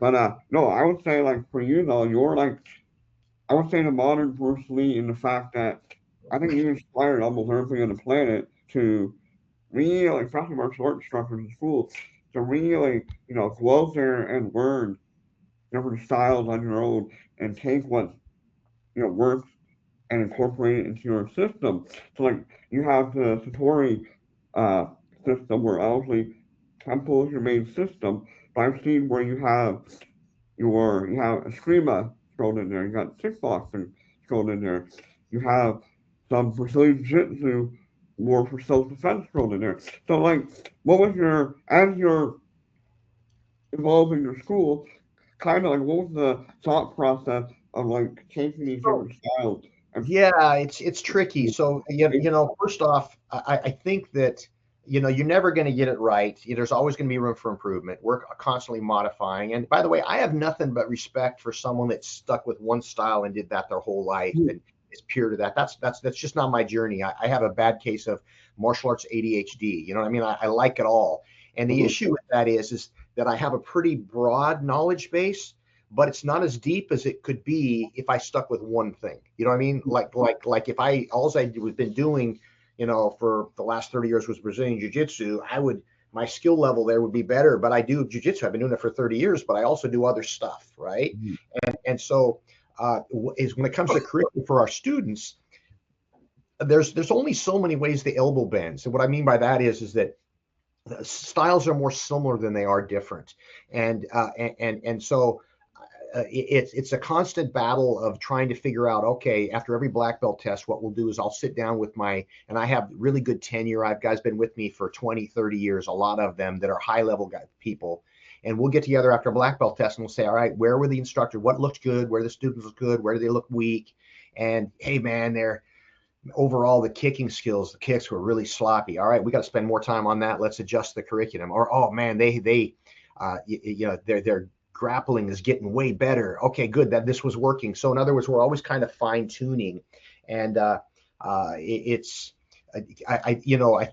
But no, I would say like for you though, you're like I would say the modern Bruce Lee in the fact that I think you inspired almost everybody on the planet to really, like, especially martial arts instructors in school, to really, go out there and learn different styles on your own and take what, works and incorporate it into your system. So, like, you have the Satori uh, system where obviously Kempo is your main system, but I've seen where you have Eskrima thrown in there, you got kickboxing thrown in there, you have some Brazilian Jiu-Jitsu more for self-defense thrown in there. So like, what was as you're evolving your school, kind of like what was the thought process of like taking these So different styles and yeah, it's tricky. So first off, I think that you're never going to get it right. There's always going to be room for improvement. We're constantly modifying. And by the way, I have nothing but respect for someone that's stuck with one style and did that their whole life and is pure to that. That's just not my journey. I have a bad case of martial arts ADHD. You know what I mean? I like it all. And the Mhm. issue with that is that I have a pretty broad knowledge base, but it's not as deep as it could be if I stuck with one thing. You know what I mean? Like if I all I was been doing, for the last 30 years was Brazilian Jiu-Jitsu, my skill level there would be better. But I do Jiu-Jitsu. I've been doing it for 30 years, but I also do other stuff, right? Mhm. And so is when it comes to curriculum for our students, there's only so many ways the elbow bends. And what I mean by that is that styles are more similar than they are different, and so it's a constant battle of trying to figure out, okay, after every black belt test, what we'll do is I'll sit down with and I have really good tenure. I've guys been with me for 20, 30 years, a lot of them that are high level people. And we'll get together after a black belt test and we'll say, all right, where were the instructor? What looked good? Where the students look good? Where do they look weak? And hey, man, they're overall the kicking skills, the kicks were really sloppy. All right, we got to spend more time on that. Let's adjust the curriculum. Or oh man, their grappling is getting way better. Okay, good, that this was working. So in other words, we're always kind of fine tuning, and it's I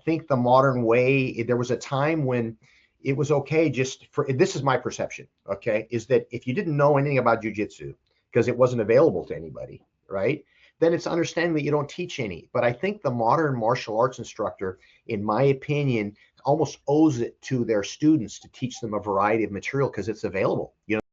think the modern way. There was a time when it was okay just for this is my perception. Okay, is that if you didn't know anything about jujitsu because it wasn't available to anybody, right? Then it's understanding that you don't teach any. But I think the modern martial arts instructor, in my opinion, almost owes it to their students to teach them a variety of material because it's available.